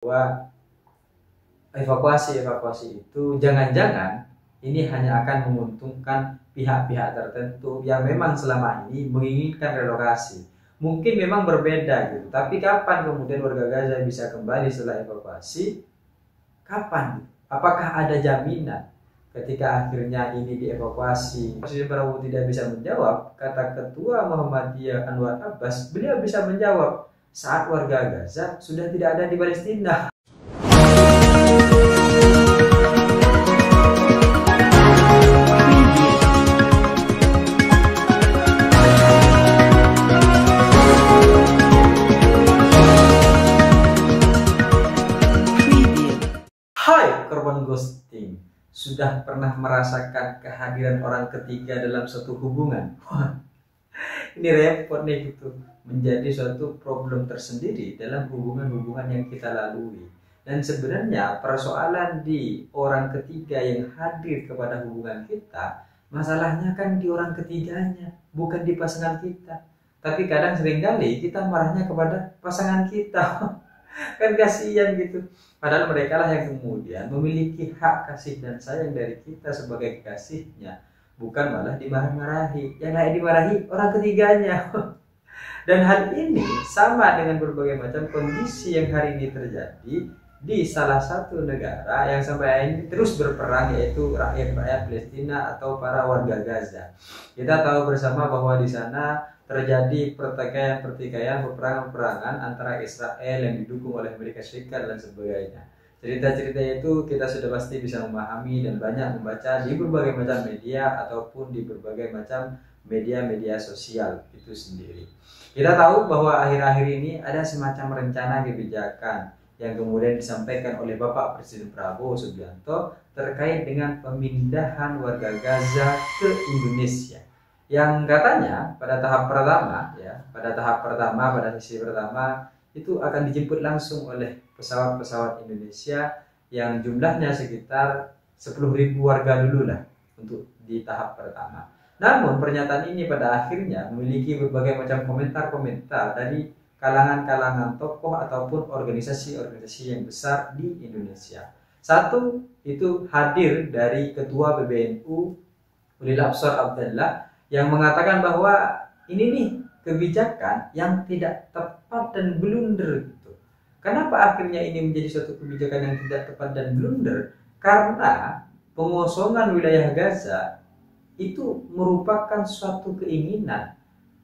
bahwa evakuasi itu jangan-jangan ini hanya akan menguntungkan pihak-pihak tertentu yang memang selama ini menginginkan relokasi. Mungkin memang berbeda gitu, tapi kapan kemudian warga Gaza bisa kembali setelah evakuasi? Kapan? Apakah ada jaminan ketika akhirnya ini dievakuasi? Presiden Prabowo tidak bisa menjawab. Kata Ketua Muhammadiyah Anwar Abbas, beliau bisa menjawab saat warga Gaza sudah tidak ada di Palestina. Korban ghosting, sudah pernah merasakan kehadiran orang ketiga dalam suatu hubungan? Wah, ini repot nih gitu, menjadi suatu problem tersendiri dalam hubungan-hubungan yang kita lalui. Dan sebenarnya persoalan di orang ketiga yang hadir kepada hubungan kita, masalahnya kan di orang ketiganya, bukan di pasangan kita. Tapi kadang seringkali kita marahnya kepada pasangan kita. Kan kasihan gitu, padahal mereka lah yang kemudian memiliki hak kasih dan sayang dari kita sebagai kekasihnya, bukan malah dimarahi. Yang lain dimarahi orang ketiganya. Dan hal ini sama dengan berbagai macam kondisi yang hari ini terjadi di salah satu negara yang sampai ini terus berperang, yaitu rakyat Palestina atau para warga Gaza. Kita tahu bersama bahwa di sana terjadi pertikaian, peperangan antara Israel yang didukung oleh Amerika Serikat dan sebagainya. Cerita-cerita itu kita sudah pasti bisa memahami dan banyak membaca di berbagai macam media ataupun di berbagai macam media-media sosial itu sendiri. Kita tahu bahwa akhir-akhir ini ada semacam rencana kebijakan yang kemudian disampaikan oleh Bapak Presiden Prabowo Subianto terkait dengan pemindahan warga Gaza ke Indonesia. Yang katanya pada sesi pertama itu akan dijemput langsung oleh pesawat-pesawat Indonesia yang jumlahnya sekitar 10.000 warga dulu lah untuk di tahap pertama. Namun pernyataan ini pada akhirnya memiliki berbagai macam komentar-komentar dari kalangan-kalangan tokoh ataupun organisasi-organisasi yang besar di Indonesia. Satu itu hadir dari Ketua PBNU Ulil Absar Abdallah yang mengatakan bahwa ini nih kebijakan yang tidak tepat dan blunder gitu. Kenapa akhirnya ini menjadi suatu kebijakan yang tidak tepat dan blunder? Karena pengosongan wilayah Gaza itu merupakan suatu keinginan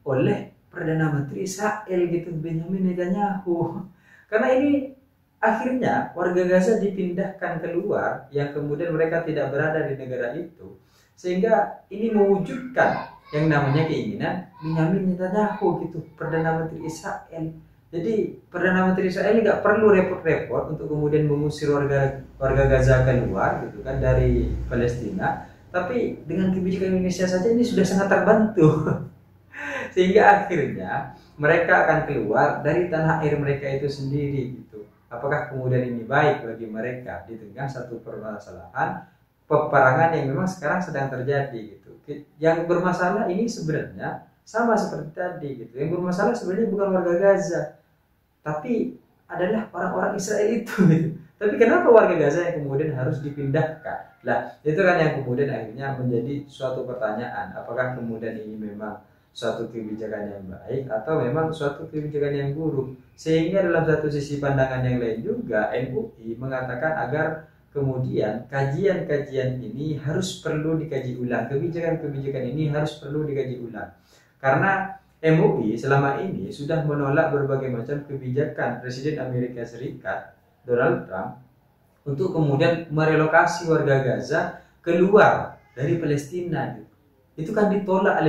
oleh Perdana Menteri Israel gitu, Benjamin Netanyahu. Karena ini akhirnya warga Gaza dipindahkan keluar yang kemudian mereka tidak berada di negara itu, sehingga ini mewujudkan yang namanya keinginan Benjamin Netanyahu gitu, Perdana Menteri Israel. Jadi Perdana Menteri Israel nggak perlu repot-repot untuk kemudian mengusir warga Gaza keluar gitu kan dari Palestina, tapi dengan kebijakan Indonesia saja ini sudah sangat terbantu. Sehingga akhirnya mereka akan keluar dari tanah air mereka itu sendiri gitu. Apakah kemudian ini baik bagi mereka di tengah satu permasalahan peperangan yang memang sekarang sedang terjadi gitu? Yang bermasalah ini sebenarnya sama seperti tadi gitu. Yang bermasalah sebenarnya bukan warga Gaza, tapi adalah orang-orang Israel itu gitu. Tapi kenapa warga Gaza yang kemudian harus dipindahkan? Lah, itu kan yang kemudian akhirnya menjadi suatu pertanyaan. Apakah kemudian ini memang suatu kebijakan yang baik atau memang suatu kebijakan yang buruk? Sehingga dalam satu sisi pandangan yang lain juga MUI mengatakan agar kemudian kajian-kajian ini harus perlu dikaji ulang, kebijakan-kebijakan ini harus perlu dikaji ulang. Karena MUI selama ini sudah menolak berbagai macam kebijakan Presiden Amerika Serikat Donald Trump untuk kemudian merelokasi warga Gaza keluar dari Palestina. Itu kan ditolak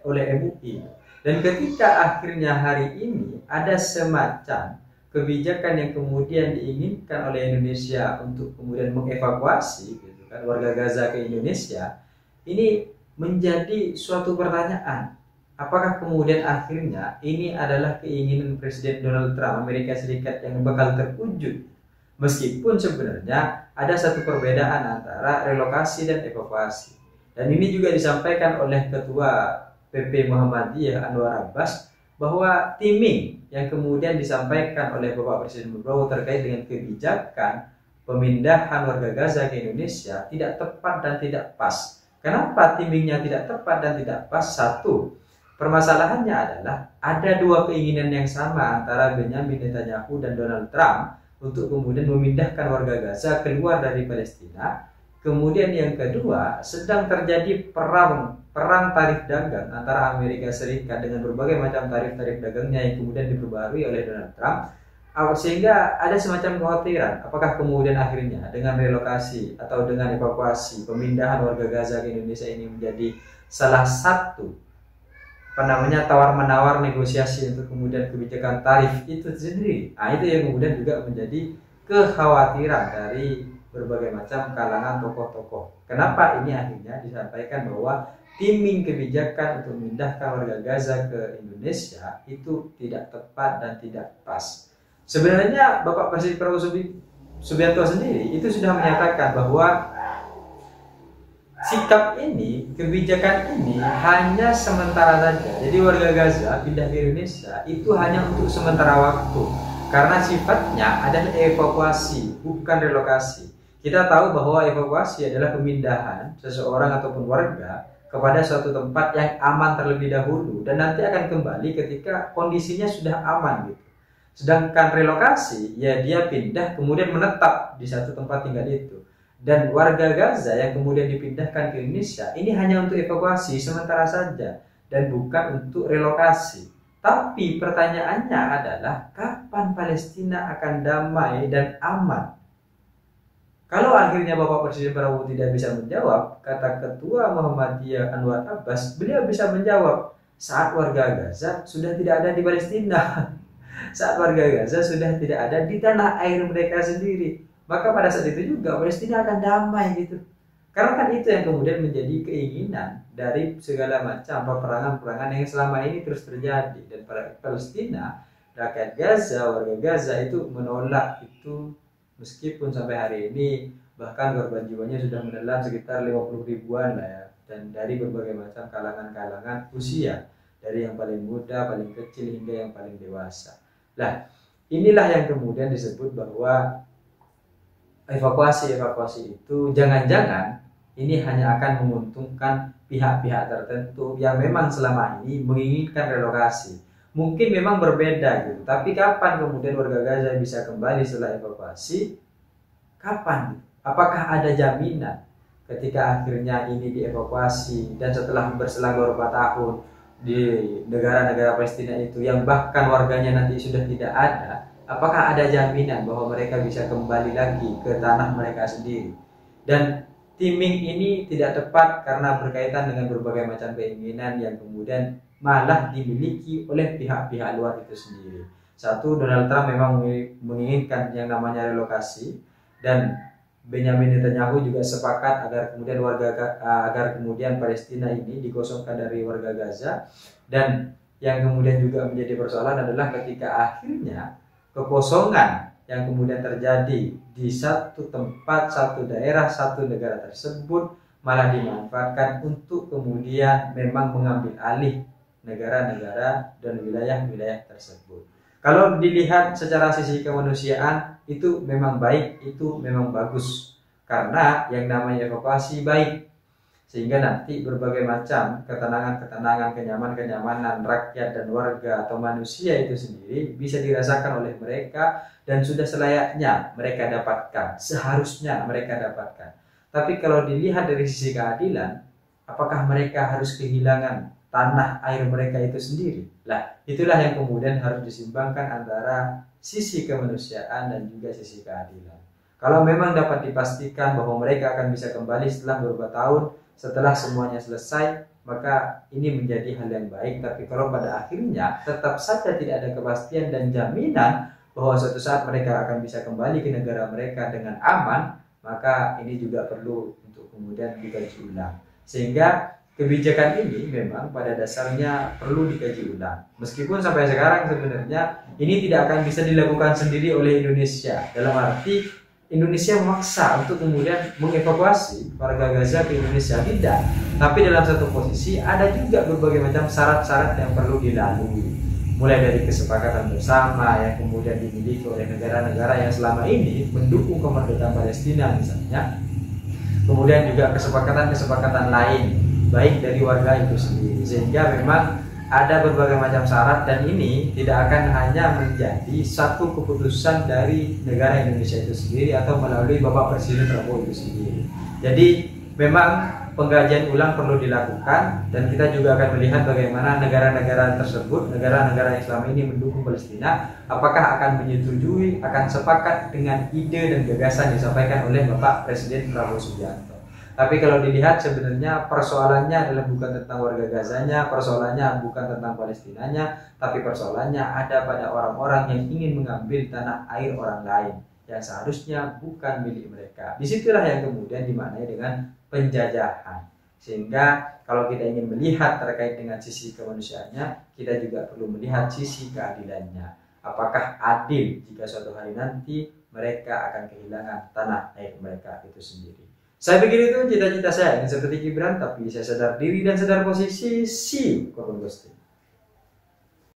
oleh MUI. Dan ketika akhirnya hari ini ada semacam kebijakan yang kemudian diinginkan oleh Indonesia untuk kemudian mengevakuasi gitu kan warga Gaza ke Indonesia, ini menjadi suatu pertanyaan. Apakah kemudian akhirnya ini adalah keinginan Presiden Donald Trump Amerika Serikat yang bakal terwujud? Meskipun sebenarnya ada satu perbedaan antara relokasi dan evakuasi. Dan ini juga disampaikan oleh Ketua PP Muhammadiyah Anwar Abbas bahwa timing yang kemudian disampaikan oleh Bapak Presiden Prabowo terkait dengan kebijakan pemindahan warga Gaza ke Indonesia tidak tepat dan tidak pas. Kenapa timingnya tidak tepat dan tidak pas? Satu, permasalahannya adalah ada dua keinginan yang sama antara Benyamin Netanyahu dan Donald Trump untuk kemudian memindahkan warga Gaza keluar dari Palestina. Kemudian yang kedua, sedang terjadi perang tarif dagang antara Amerika Serikat dengan berbagai macam tarif dagangnya yang kemudian diperbarui oleh Donald Trump, sehingga ada semacam kekhawatiran apakah kemudian akhirnya dengan relokasi atau dengan evakuasi pemindahan warga Gaza ke Indonesia ini menjadi salah satu tawar-menawar negosiasi untuk kemudian kebijakan tarif itu sendiri. Itu yang kemudian juga menjadi kekhawatiran dari berbagai macam kalangan tokoh-tokoh. Kenapa ini akhirnya disampaikan bahwa timing kebijakan untuk memindahkan warga Gaza ke Indonesia itu tidak tepat dan tidak pas. Sebenarnya Bapak Presiden Prabowo Subianto sendiri itu sudah menyatakan bahwa sikap ini, kebijakan ini hanya sementara saja. Jadi warga Gaza pindah ke Indonesia itu hanya untuk sementara waktu, karena sifatnya adalah evakuasi, bukan relokasi. Kita tahu bahwa evakuasi adalah pemindahan seseorang ataupun warga kepada suatu tempat yang aman terlebih dahulu dan nanti akan kembali ketika kondisinya sudah aman gitu. Sedangkan relokasi, ya dia pindah kemudian menetap di satu tempat tinggal itu. Dan warga Gaza yang kemudian dipindahkan ke Indonesia ini hanya untuk evakuasi sementara saja dan bukan untuk relokasi. Tapi pertanyaannya adalah kapan Palestina akan damai dan aman? Kalau akhirnya Bapak Presiden Prabowo tidak bisa menjawab, kata Ketua Muhammadiyah Anwar Abbas, beliau bisa menjawab saat warga Gaza sudah tidak ada di Palestina. Saat warga Gaza sudah tidak ada di tanah air mereka sendiri. Maka pada saat itu juga Palestina akan damai gitu. Karena kan itu yang kemudian menjadi keinginan dari segala macam peperangan-peperangan yang selama ini terus terjadi. Dan para Palestina, rakyat Gaza, warga Gaza itu menolak itu. Meskipun sampai hari ini bahkan korban jiwanya sudah menelan sekitar 50 ribuan lah ya, dan dari berbagai macam kalangan-kalangan usia, dari yang paling muda, paling kecil hingga yang paling dewasa. Nah, inilah yang kemudian disebut bahwa evakuasi itu jangan-jangan ini hanya akan menguntungkan pihak-pihak tertentu yang memang selama ini menginginkan relokasi. Mungkin memang berbeda gitu, tapi kapan kemudian warga Gaza bisa kembali setelah evakuasi? Kapan? Apakah ada jaminan ketika akhirnya ini dievakuasi dan setelah berselang beberapa tahun di negara-negara Palestina itu yang bahkan warganya nanti sudah tidak ada, apakah ada jaminan bahwa mereka bisa kembali lagi ke tanah mereka sendiri? Dan timing ini tidak tepat karena berkaitan dengan berbagai macam keinginan yang kemudian malah dimiliki oleh pihak-pihak luar itu sendiri. Satu, Donald Trump memang menginginkan yang namanya relokasi, dan Benyamin Netanyahu juga sepakat agar kemudian Palestina ini dikosongkan dari warga Gaza. Dan yang kemudian juga menjadi persoalan adalah ketika akhirnya kekosongan yang kemudian terjadi di satu tempat, satu daerah, satu negara tersebut malah dimanfaatkan untuk kemudian memang mengambil alih negara-negara dan wilayah-wilayah tersebut. Kalau dilihat secara sisi kemanusiaan itu memang baik, itu memang bagus, karena yang namanya evakuasi baik, sehingga nanti berbagai macam ketenangan, kenyamanan rakyat dan warga atau manusia itu sendiri bisa dirasakan oleh mereka dan sudah selayaknya mereka dapatkan, seharusnya mereka dapatkan. Tapi kalau dilihat dari sisi keadilan, apakah mereka harus kehilangan tanah air mereka itu sendiri? Lah, itulah yang kemudian harus disimbangkan antara sisi kemanusiaan dan juga sisi keadilan. Kalau memang dapat dipastikan bahwa mereka akan bisa kembali setelah beberapa tahun, setelah semuanya selesai, maka ini menjadi hal yang baik. Tapi kalau pada akhirnya tetap saja tidak ada kepastian dan jaminan bahwa suatu saat mereka akan bisa kembali ke negara mereka dengan aman, maka ini juga perlu untuk kemudian dikaji ulang. Sehingga kebijakan ini memang pada dasarnya perlu dikaji ulang. Meskipun sampai sekarang sebenarnya ini tidak akan bisa dilakukan sendiri oleh Indonesia. Dalam arti Indonesia memaksa untuk kemudian mengevakuasi warga Gaza ke Indonesia, tidak. Tapi dalam satu posisi ada juga berbagai macam syarat-syarat yang perlu dilalui. mulai dari kesepakatan bersama yang kemudian dimiliki oleh negara-negara yang selama ini mendukung kemerdekaan Palestina misalnya, kemudian juga kesepakatan-kesepakatan lain baik dari warga itu sendiri, sehingga memang ada berbagai macam syarat, dan ini tidak akan hanya menjadi satu keputusan dari negara Indonesia itu sendiri atau melalui Bapak Presiden Prabowo itu sendiri. Jadi memang pengkajian ulang perlu dilakukan, dan kita juga akan melihat bagaimana negara-negara tersebut, negara-negara yang selama ini mendukung Palestina, apakah akan menyetujui, akan sepakat dengan ide dan gagasan yang disampaikan oleh Bapak Presiden Prabowo Subianto. Tapi kalau dilihat sebenarnya persoalannya adalah bukan tentang warga Gazanya, persoalannya bukan tentang Palestinanya, tapi persoalannya ada pada orang-orang yang ingin mengambil tanah air orang lain yang seharusnya bukan milik mereka. Disitulah yang kemudian dimaknai dengan penjajahan. Sehingga kalau kita ingin melihat terkait dengan sisi kemanusiaannya, kita juga perlu melihat sisi keadilannya. Apakah adil jika suatu hari nanti mereka akan kehilangan tanah air mereka itu sendiri. Saya pikir itu cita-cita saya, ingin seperti Gibran, tapi saya sadar diri dan sadar posisi. See you, Korban Ghosting.